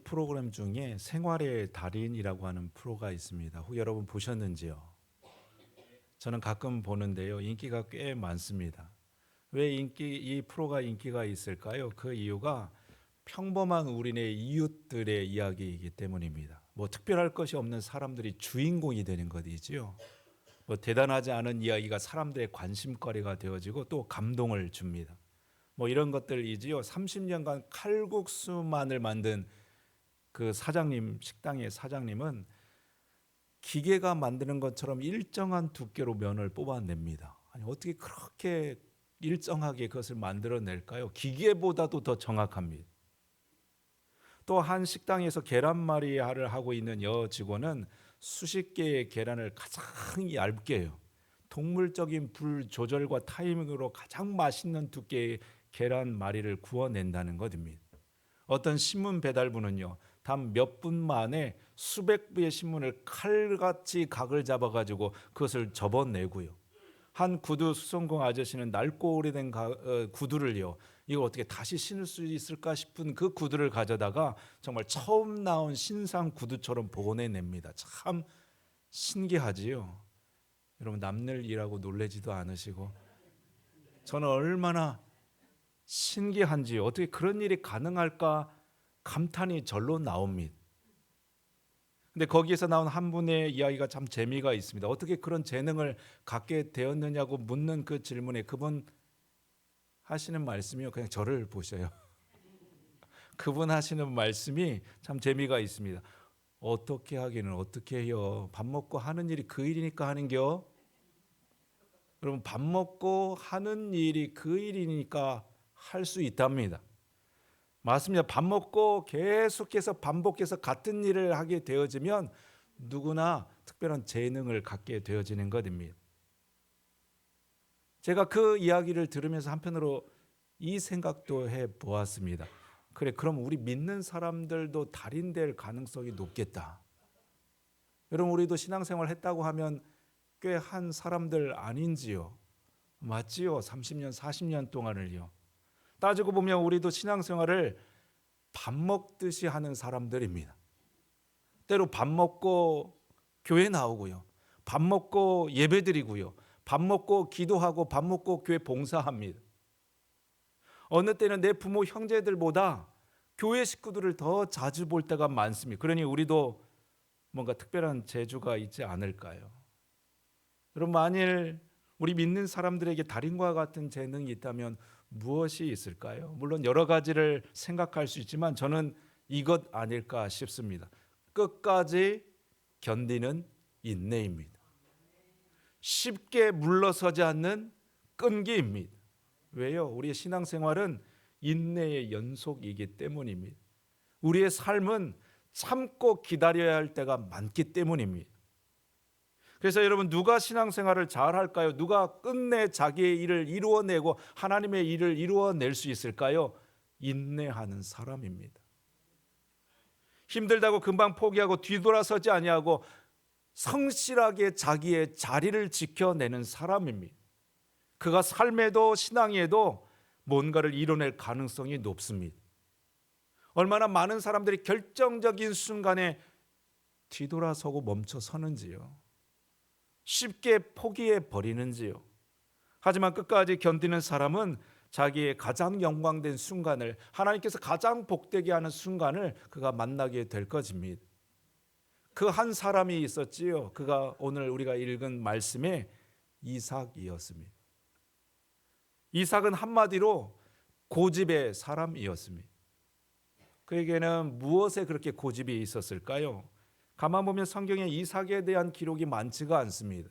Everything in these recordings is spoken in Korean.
프로그램 중에 생활의 달인이라고 하는 프로가 있습니다. 혹 여러분 보셨는지요? 저는 가끔 보는데요. 인기가 꽤 많습니다. 왜 이 프로가 인기가 있을까요? 그 이유가 평범한 우리네 이웃들의 이야기이기 때문입니다. 뭐 특별할 것이 없는 사람들이 주인공이 되는 것이지요. 뭐 대단하지 않은 이야기가 사람들의 관심거리가 되어지고 또 감동을 줍니다. 뭐 이런 것들이지요. 30년간 칼국수만을 만든 그 사장님, 식당의 사장님은 기계가 만드는 것처럼 일정한 두께로 면을 뽑아냅니다. 아니 어떻게 그렇게 일정하게 그것을 만들어낼까요? 기계보다도 더 정확합니다. 또 한 식당에서 계란말이를 하고 있는 여 직원은 수십 개의 계란을 가장 얇게 해요. 동물적인 불 조절과 타이밍으로 가장 맛있는 두께의 계란말이를 구워낸다는 것입니다. 어떤 신문 배달부는요, 단 몇 분 만에 수백 부의 신문을 칼같이 각을 잡아가지고 그것을 접어내고요. 한 구두 수선공 아저씨는 낡고 오래된 구두를요, 이거 어떻게 다시 신을 수 있을까 싶은 그 구두를 가져다가 정말 처음 나온 신상 구두처럼 보내냅니다. 참 신기하지요. 여러분 남일 일하고 놀라지도 않으시고 저는 얼마나 신기한지 어떻게 그런 일이 가능할까 감탄이 절로 나옵니다. 근데 거기에서 나온 한 분의 이야기가 참 재미가 있습니다. 어떻게 그런 재능을 갖게 되었느냐고 묻는 그 질문에 그분 하시는 말씀이요. 그냥 저를 보셔요. 그분 하시는 말씀이 참 재미가 있습니다. 어떻게 하기는 어떻게 해요. 밥 먹고 하는 일이 그 일이니까 하는겨. 여러분 밥 먹고 하는 일이 그 일이니까 할 수 있답니다. 맞습니다. 밥 먹고 계속해서 반복해서 같은 일을 하게 되어지면 누구나 특별한 재능을 갖게 되어지는 것입니다. 제가 그 이야기를 들으면서 한편으로 이 생각도 해 보았습니다. 그래, 그럼 우리 믿는 사람들도 달인될 가능성이 높겠다. 여러분 우리도 신앙생활 했다고 하면 꽤 한 사람들 아닌지요? 맞지요? 30년, 40년 동안을요. 따지고 보면 우리도 신앙생활을 밥 먹듯이 하는 사람들입니다. 때로 밥 먹고 교회 나오고요. 밥 먹고 예배드리고요. 밥 먹고 기도하고 밥 먹고 교회 봉사합니다. 어느 때는 내 부모 형제들보다 교회 식구들을 더 자주 볼 때가 많습니다. 그러니 우리도 뭔가 특별한 재주가 있지 않을까요? 여러분 만일 우리 믿는 사람들에게 달인과 같은 재능이 있다면 무엇이 있을까요? 물론 여러 가지를 생각할 수 있지만 저는 이것 아닐까 싶습니다. 끝까지 견디는 인내입니다. 쉽게 물러서지 않는 끈기입니다. 왜요? 우리의 신앙생활은 인내의 연속이기 때문입니다. 우리의 삶은 참고 기다려야 할 때가 많기 때문입니다. 그래서 여러분 누가 신앙생활을 잘 할까요? 누가 끝내 자기의 일을 이루어내고 하나님의 일을 이루어낼 수 있을까요? 인내하는 사람입니다. 힘들다고 금방 포기하고 뒤돌아서지 아니하고 성실하게 자기의 자리를 지켜내는 사람입니다. 그가 삶에도 신앙에도 뭔가를 이뤄낼 가능성이 높습니다. 얼마나 많은 사람들이 결정적인 순간에 뒤돌아서고 멈춰 서는지요. 쉽게 포기해 버리는지요. 하지만 끝까지 견디는 사람은 자기의 가장 영광된 순간을 하나님께서 가장 복되게 하는 순간을 그가 만나게 될 것입니다. 그 한 사람이 있었지요. 그가 오늘 우리가 읽은 말씀에 이삭이었습니다. 이삭은 한마디로 고집의 사람이었습니다. 그에게는 무엇에 그렇게 고집이 있었을까요? 가만 보면 성경에 이삭에 대한 기록이 많지가 않습니다.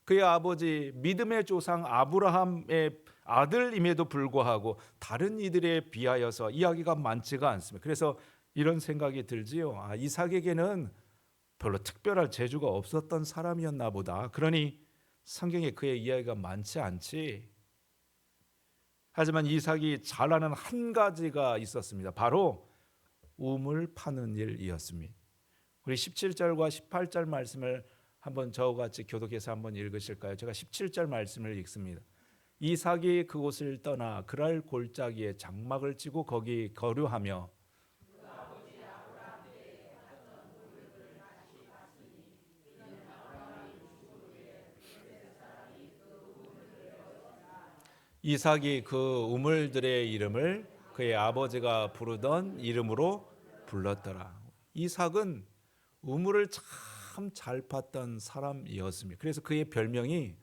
그의 아버지 믿음의 조상 아브라함의 아들임에도 불구하고 다른 이들에 비하여서 이야기가 많지가 않습니다. 그래서 이런 생각이 들지요. 이삭에게는 별로 특별할 재주가 없었던 사람이었나 보다. 그러니 성경에 그의 이야기가 많지 않지. 하지만 이삭이 잘하는 한 가지가 있었습니다. 바로 우물 파는 일이었습니다. 우리 17절과 18절 말씀을 한번 저와 같이 교독해서 한번 읽으실까요? 제가 17절 말씀을 읽습니다. 이삭이 그곳을 떠나 그랄 골짜기에 장막을 치고 거기 거류하며 이삭이 그 우물들의 이름을 그의 아버지가 부르던 이름으로 불렀더라. 이삭은 우물을 참 잘 팠던 사람이었습니다. 그래서 그의 별명이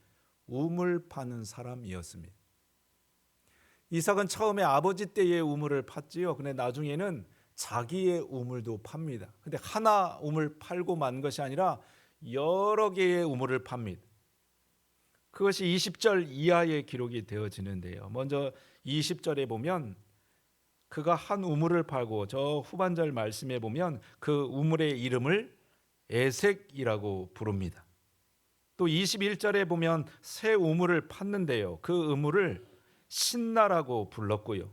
우물 파는 사람이었습니다. 이삭은 처음에 아버지 때의 우물을 팠지요. 근데 나중에는 자기의 우물도 팝니다. 근데 하나 우물 팔고 만 것이 아니라 여러 개의 우물을 팝니다. 그것이 20절 이하의 기록이 되어지는데요. 먼저 20절에 보면 그가 한 우물을 팔고, 저 후반절 말씀에 보면 그 우물의 이름을 에색이라고 부릅니다. 또 21절에 보면 새 우물을 팠는데요. 그 우물을 신나라고 불렀고요.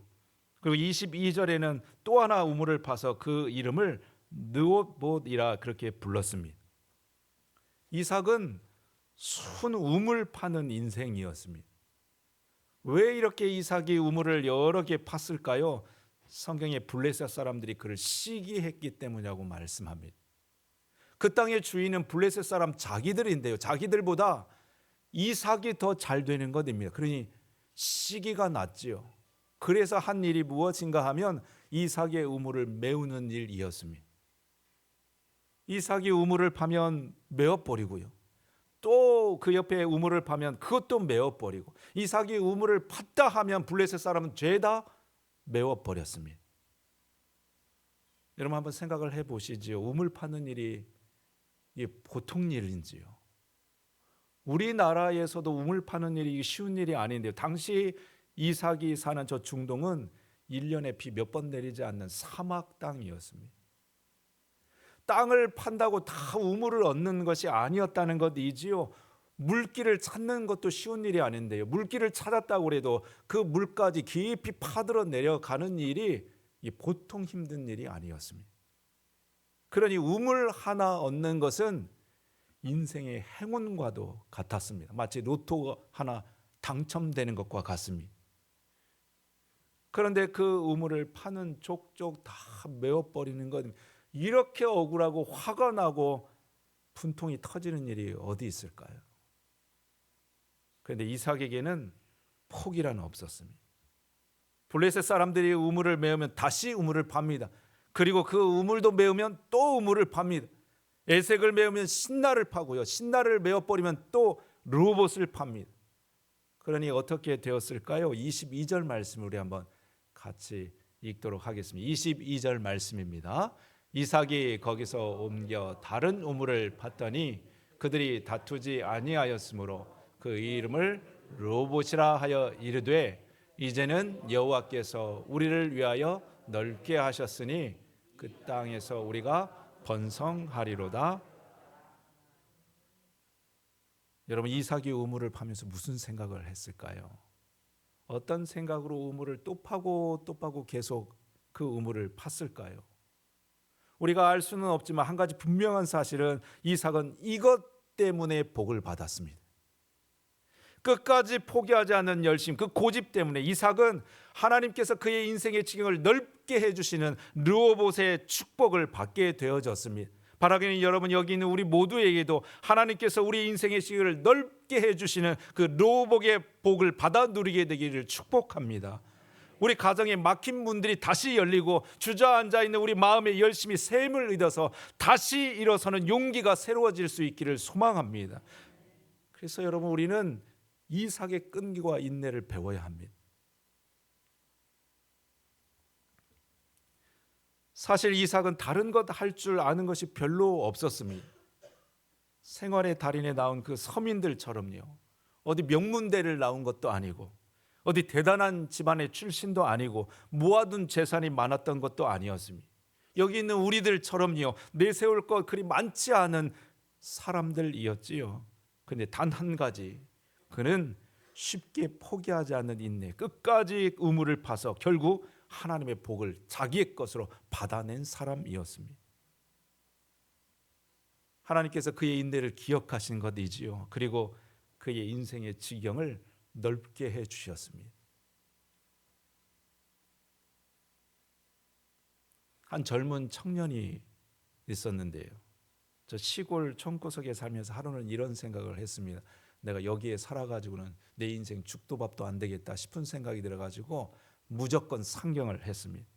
그리고 22절에는 또 하나 우물을 파서 그 이름을 느옷봇이라 그렇게 불렀습니다. 이삭은 순 우물 파는 인생이었습니다. 왜 이렇게 이삭이 우물을 여러 개 팠을까요? 성경에 블레셋 사람들이 그를 시기했기 때문이라고 말씀합니다. 그 땅의 주인은 블레셋 사람 자기들인데요, 자기들보다 이삭이 더 잘 되는 것입니다. 그러니 시기가 났지요. 그래서 한 일이 무엇인가 하면 이삭의 우물을 메우는 일이었습니다. 이삭이 우물을 파면 메어버리고요, 또 그 옆에 우물을 파면 그것도 메어버리고, 이삭이 우물을 팠다 하면 블레셋 사람은 죄다 메워버렸습니다. 여러분 한번 생각을 해보시지요. 우물 파는 일이 보통 일인지요? 우리나라에서도 우물 파는 일이 쉬운 일이 아닌데요. 당시 이삭이 사는 저 중동은 1년에 비 몇 번 내리지 않는 사막 땅이었습니다. 땅을 판다고 다 우물을 얻는 것이 아니었다는 것이지요. 물길을 찾는 것도 쉬운 일이 아닌데요. 물길을 찾았다고 해도 그 물까지 깊이 파들어 내려가는 일이 보통 힘든 일이 아니었습니다. 그러니 우물 하나 얻는 것은 인생의 행운과도 같았습니다. 마치 로또 하나 당첨되는 것과 같습니다. 그런데 그 우물을 파는 족족 다 메워버리는 것, 이렇게 억울하고 화가 나고 분통이 터지는 일이 어디 있을까요? 그런데 이삭에게는 포기란 없었습니다. 블레셋 사람들이 우물을 메우면 다시 우물을 팝니다. 그리고 그 우물도 메우면 또 우물을 팝니다. 에색을 메우면 신나를 파고요, 신나를 메워버리면 또 르호봇을 팝니다. 그러니 어떻게 되었을까요? 22절 말씀을 우리 한번 같이 읽도록 하겠습니다. 22절 말씀입니다. 이삭이 거기서 옮겨 다른 우물을 팠더니 그들이 다투지 아니하였으므로 그 이름을 르호봇이라 하여 이르되, 이제는 여호와께서 우리를 위하여 넓게 하셨으니 그 땅에서 우리가 번성하리로다. 여러분, 이삭이 우물을 파면서 무슨 생각을 했을까요? 어떤 생각으로 우물을 또 파고 또 파고 계속 그 우물을 팠을까요? 우리가 알 수는 없지만 한 가지 분명한 사실은 이삭은 이것 때문에 복을 받았습니다. 끝까지 포기하지 않는 열심, 그 고집 때문에 이삭은 하나님께서 그의 인생의 지경을 넓게 해주시는 르호봇의 축복을 받게 되어졌습니다. 바라기는 여러분, 여기 있는 우리 모두에게도 하나님께서 우리 인생의 지경을 넓게 해주시는 그 르호봇의 복을 받아 누리게 되기를 축복합니다. 우리 가정에 막힌 문들이 다시 열리고 주저앉아 있는 우리 마음의 열심이 샘을 얻어서 다시 일어서는 용기가 새로워질 수 있기를 소망합니다. 그래서 여러분, 우리는 이삭의 끈기와 인내를 배워야 합니다. 사실 이삭은 다른 것 할 줄 아는 것이 별로 없었습니다. 생활의 달인에 나온 그 서민들처럼요, 어디 명문대를 나온 것도 아니고 어디 대단한 집안의 출신도 아니고 모아둔 재산이 많았던 것도 아니었습니다. 여기 있는 우리들처럼요, 내세울 것 그리 많지 않은 사람들이었지요. 그런데 단 한 가지, 그는 쉽게 포기하지 않는 인내, 끝까지 우물을 파서 결국 하나님의 복을 자기의 것으로 받아낸 사람이었습니다. 하나님께서 그의 인내를 기억하신 것이지요. 그리고 그의 인생의 지경을 넓게 해 주셨습니다. 한 젊은 청년이 있었는데요, 저 시골 총구석에 살면서 하루는 이런 생각을 했습니다. 내가 여기에 살아가지고는 내 인생 죽도 밥도 안 되겠다 싶은 생각이 들어가지고 무조건 상경을 했습니다.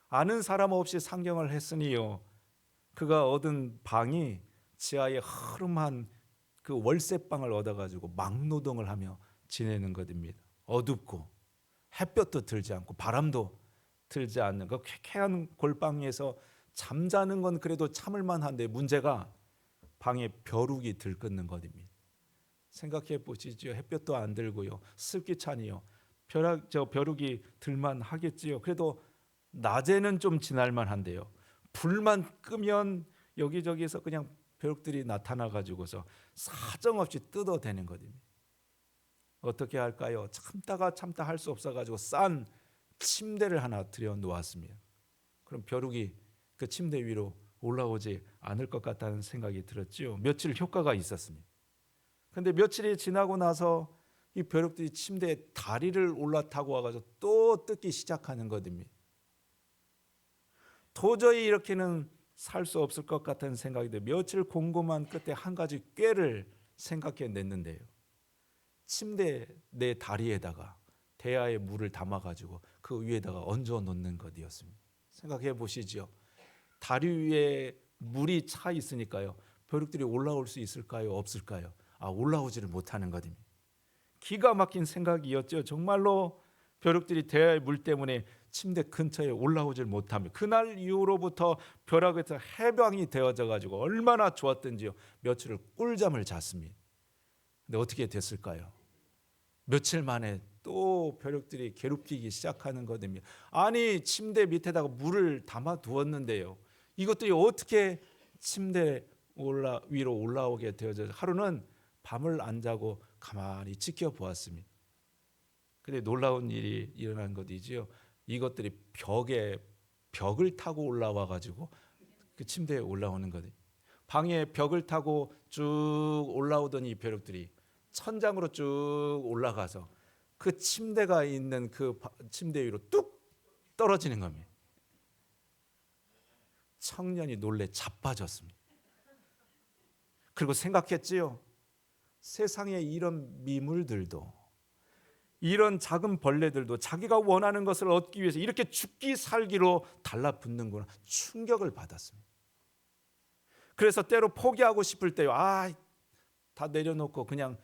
아는 사람 없이 상경을 했으니요, 그가 얻은 방이 지하에 허름한 그 월세방을 얻어가지고 막노동을 하며 지내는 것입니다. 어둡고 햇볕도 들지 않고 바람도 들지 않는 그 쾌쾌한 골방에서 잠자는 건 그래도 참을 만한데, 문제가 방에 벼룩이 들끓는 것입니다. 생각해 보시죠. 햇볕도 안 들고요, 습기 차니요, 벼룩이 들만 하겠지요. 그래도 낮에는 좀 지날 만한데요, 불만 끄면 여기저기서 그냥 벼룩들이 나타나 가지고서 사정없이 뜯어대는 것입니다. 어떻게 할까요? 참다 할 수 없어 가지고 싼 침대를 하나 들여 놓았습니다. 그럼 벼룩이 그 침대 위로 올라오지 않을 것 같다는 생각이 들었지요. 며칠 효과가 있었습니다. 그런데 며칠이 지나고 나서 이 벼룩들이 침대에 다리를 올라타고 와가지고 또 뜯기 시작하는 것입니다. 도저히 이렇게는 살 수 없을 것 같다는 생각이 들어요. 며칠 곰곰한 끝에 한 가지 꾀를 생각해냈는데요, 침대 내 다리에다가 대야에 물을 담아가지고 그 위에다가 얹어 놓는 것이었습니다. 생각해 보시죠. 다리 위에 물이 차 있으니까요, 벼룩들이 올라올 수 있을까요? 없을까요? 올라오지를 못하는 것입니다. 기가 막힌 생각이었죠. 정말로 벼룩들이 대야의 물 때문에 침대 근처에 올라오질 못합니다. 그날 이후로부터 벼락에서 해방이 되어져 가지고 얼마나 좋았던지요. 며칠을 꿀잠을 잤습니다. 근데 어떻게 됐을까요? 며칠 만에 또 벼룩들이 괴롭히기 시작하는 것입니다. 아니, 침대 밑에다가 물을 담아 두었는데요, 이것들이 어떻게 침대 위로 올라오게 되어져. 하루는 밤을 안 자고 가만히 지켜보았습니다. 근데 놀라운 일이 일어난 것이지요. 이것들이 벽을 타고 올라와 가지고 그 침대에 올라오는 거예요. 방에 벽을 타고 쭉 올라오던 이 벼룩들이 천장으로 쭉 올라가서 그 침대가 있는 그 침대 위로 뚝 떨어지는 겁니다. 청년이 놀래 자빠졌습니다. 그리고 생각했지요. 세상에 이런 미물들도, 이런 작은 벌레들도 자기가 원하는 것을 얻기 위해서 이렇게 죽기 살기로 달라붙는구나. 충격을 받았습니다. 그래서 때로 포기하고 싶을 때요, 다 내려놓고 그냥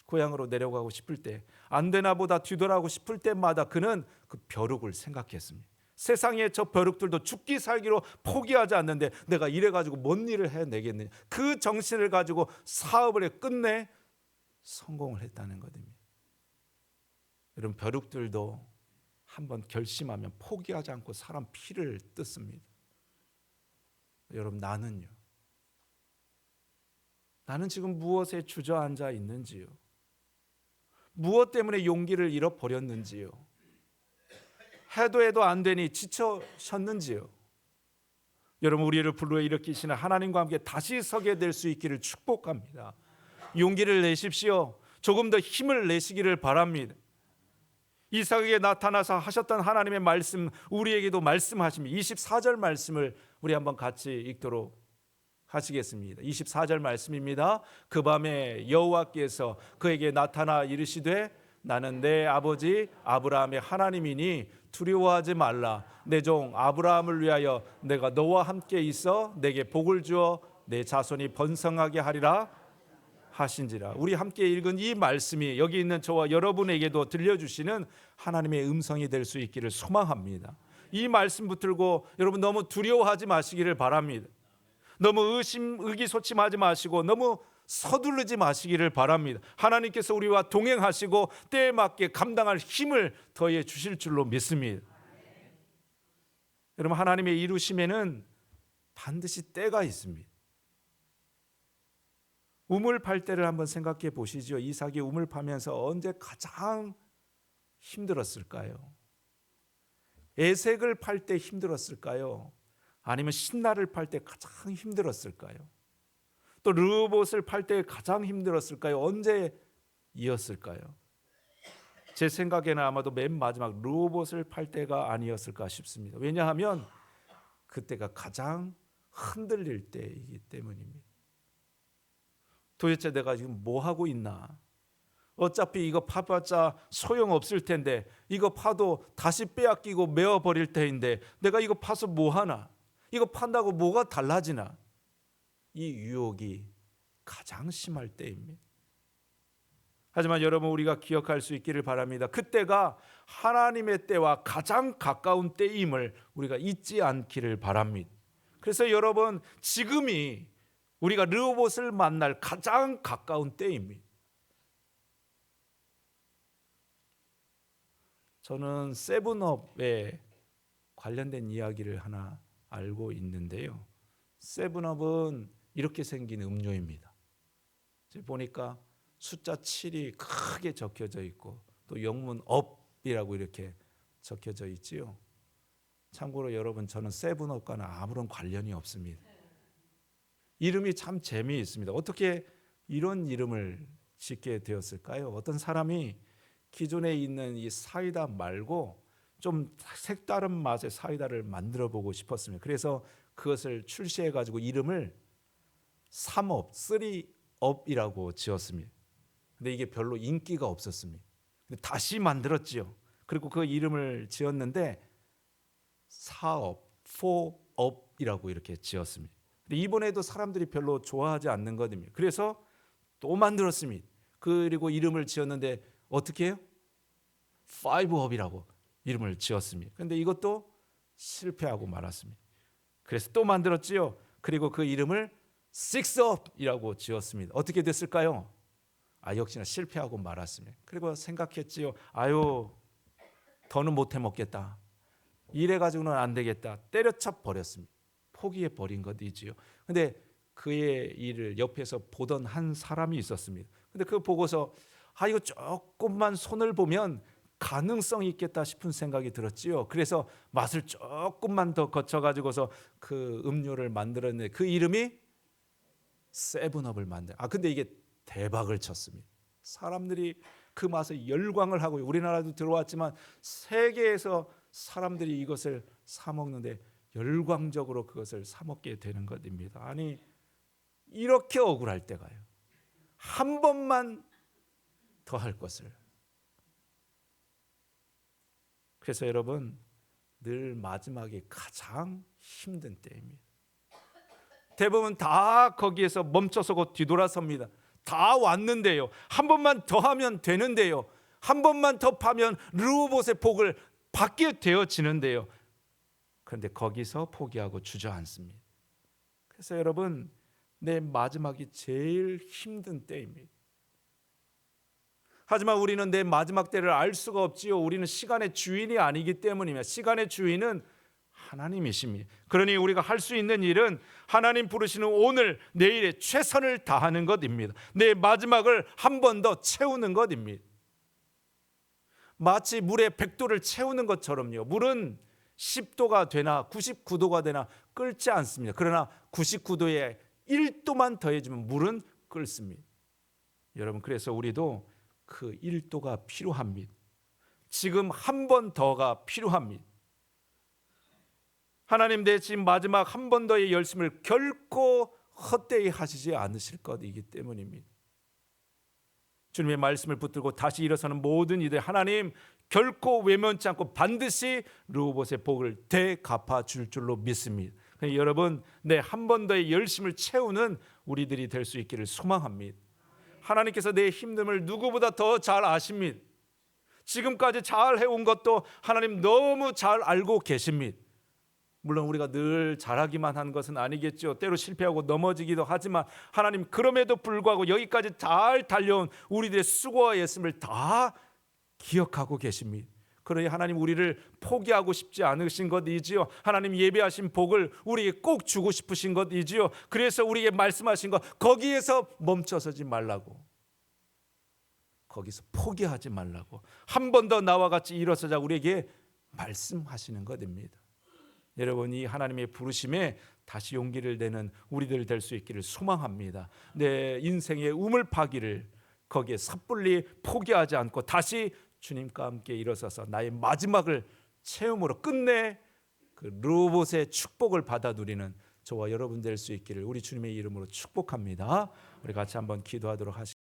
고향으로 내려가고 싶을 때, 안 되나 보다 뒤돌아가고 싶을 때마다 그는 그 벼룩을 생각했습니다. 세상에 저 벼룩들도 죽기 살기로 포기하지 않는데 내가 이래가지고 뭔 일을 해내겠느냐. 그 정신을 가지고 사업을 끝내 성공을 했다는 것입니다. 여러분, 벼룩들도 한번 결심하면 포기하지 않고 사람 피를 뜯습니다. 여러분, 나는 지금 무엇에 주저앉아 있는지요? 무엇 때문에 용기를 잃어버렸는지요? 해도 안 되니 지쳐셨는지요? 여러분, 우리를 불러 일으키시는 하나님과 함께 다시 서게 될 수 있기를 축복합니다. 용기를 내십시오. 조금 더 힘을 내시기를 바랍니다. 이삭에게 나타나서 하셨던 하나님의 말씀, 우리에게도 말씀하십니다. 24절 말씀을 우리 한번 같이 읽도록 하시겠습니다. 24절 말씀입니다. 그 밤에 여호와께서 그에게 나타나 이르시되 나는 내 아버지 아브라함의 하나님이니 두려워하지 말라. 내 종 아브라함을 위하여 내가 너와 함께 있어 내게 복을 주어 내 자손이 번성하게 하리라 하신지라. 우리 함께 읽은 이 말씀이 여기 있는 저와 여러분에게도 들려주시는 하나님의 음성이 될 수 있기를 소망합니다. 이 말씀 붙들고 여러분 너무 두려워하지 마시기를 바랍니다. 너무 의기소침하지 마시고 너무 서두르지 마시기를 바랍니다. 하나님께서 우리와 동행하시고 때에 맞게 감당할 힘을 더해 주실 줄로 믿습니다. 여러분, 하나님의 이루심에는 반드시 때가 있습니다. 우물 팔 때를 한번 생각해 보시죠. 이삭이 우물 파면서 언제 가장 힘들었을까요? 에색을 팔 때 힘들었을까요? 아니면 신라를 팔 때 가장 힘들었을까요? 또 르봇을 팔 때 가장 힘들었을까요? 언제이었을까요? 제 생각에는 아마도 맨 마지막 르봇을 팔 때가 아니었을까 싶습니다. 왜냐하면 그때가 가장 흔들릴 때이기 때문입니다. 도대체 내가 지금 뭐 하고 있나? 어차피 이거 파봤자 소용없을 텐데, 이거 파도 다시 빼앗기고 메어버릴 테인데 내가 이거 파서 뭐 하나? 이거 판다고 뭐가 달라지나? 이 유혹이 가장 심할 때입니다. 하지만 여러분, 우리가 기억할 수 있기를 바랍니다. 그때가 하나님의 때와 가장 가까운 때임을 우리가 잊지 않기를 바랍니다. 그래서 여러분, 지금이 우리가 르호봇을 만날 가장 가까운 때입니다. 저는 세븐업에 관련된 이야기를 하나 알고 있는데요. 세븐업은 이렇게 생긴 음료입니다. 보니까 숫자 7이 크게 적혀져 있고 또 영문 업이라고 이렇게 적혀져 있지요. 참고로 여러분, 저는 세븐업과는 아무런 관련이 없습니다. 이름이 참 재미있습니다. 어떻게 이런 이름을 짓게 되었을까요? 어떤 사람이 기존에 있는 이 사이다 말고 좀 색다른 맛의 사이다를 만들어 보고 싶었습니다. 그래서 그것을 출시해 가지고 이름을 3업, 3업이라고 지었습니다. 근데 이게 별로 인기가 없었습니다. 근데 다시 만들었지요. 그리고 그 이름을 지었는데 4업, 4업이라고 이렇게 지었습니다. 근데 이번에도 사람들이 별로 좋아하지 않는 것입니다. 그래서 또 만들었습니다. 그리고 이름을 지었는데 어떻게 해요? 5업이라고 이름을 지었습니다. 그런데 이것도 실패하고 말았습니다. 그래서 또 만들었지요. 그리고 그 이름을 6업이라고 지었습니다. 어떻게 됐을까요? 역시나 실패하고 말았습니다. 그리고 생각했지요. 더는 못해 먹겠다. 이래 가지고는 안 되겠다. 때려쳐 버렸습니다. 포기해 버린 것이지요. 근데 그의 일을 옆에서 보던 한 사람이 있었습니다. 근데 그거 보고서 이거 조금만 손을 보면 가능성이 있겠다 싶은 생각이 들었지요. 그래서 맛을 조금만 더 거쳐 가지고서 그 음료를 만들었는데 그 이름이 세븐업을 근데 이게 대박을 쳤습니다. 사람들이 그 맛에 열광을 하고, 우리나라도 들어왔지만 세계에서 사람들이 이것을 사 먹는데 열광적으로 그것을 사 먹게 되는 것입니다. 이렇게 억울할 때가요. 한 번만 더 할 것을. 그래서 여러분, 늘 마지막이 가장 힘든 때입니다. 대부분 다 거기에서 멈춰서 곧 뒤돌아섭니다. 다 왔는데요. 한 번만 더 하면 되는데요. 한 번만 더 파면 르호봇의 복을 받게 되어지는데요. 그런데 거기서 포기하고 주저앉습니다. 그래서 여러분, 내 마지막이 제일 힘든 때입니다. 하지만 우리는 내 마지막 때를 알 수가 없지요. 우리는 시간의 주인이 아니기 때문입니다. 시간의 주인은 하나님이십니다. 그러니 우리가 할 수 있는 일은 하나님 부르시는 오늘, 내일에 최선을 다하는 것입니다. 내 마지막을 한 번 더 채우는 것입니다. 마치 물에 100도를 채우는 것처럼요. 물은 10도가 되나 99도가 되나 끓지 않습니다. 그러나 99도에 1도만 더해주면 물은 끓습니다. 여러분, 그래서 우리도 그 1도가 필요합니다. 지금 한 번 더가 필요합니다. 하나님, 내 지금 마지막 한 번 더의 열심을 결코 헛되이 하시지 않으실 것이기 때문입니다. 주님의 말씀을 붙들고 다시 일어서는 모든 이들, 하나님 결코 외면치 않고 반드시 르호봇의 복을 되갚아 줄 줄로 믿습니다. 여러분, 내 한 번 더의 열심을 채우는 우리들이 될 수 있기를 소망합니다. 하나님께서 내 힘듦을 누구보다 더 잘 아십니다. 지금까지 잘 해온 것도 하나님 너무 잘 알고 계십니다. 물론 우리가 늘 잘하기만 한 것은 아니겠죠. 때로 실패하고 넘어지기도 하지만 하나님, 그럼에도 불구하고 여기까지 잘 달려온 우리들의 수고와 애씀을 다 기억하고 계십니다. 그러니 하나님, 우리를 포기하고 싶지 않으신 것이지요. 하나님, 예배하신 복을 우리에게 꼭 주고 싶으신 것이지요. 그래서 우리에게 말씀하신 것, 거기에서 멈춰서지 말라고, 거기서 포기하지 말라고, 한 번 더 나와 같이 일어서자 우리에게 말씀하시는 것입니다. 여러분이 하나님의 부르심에 다시 용기를 내는 우리들 될 수 있기를 소망합니다. 내 인생의 우물파기를 거기에 섣불리 포기하지 않고 다시 주님과 함께 일어서서 나의 마지막을 체험으로 끝내 그 르호봇의 축복을 받아 누리는 저와 여러분 될 수 있기를 우리 주님의 이름으로 축복합니다. 우리 같이 한번 기도하도록 하시겠습니다.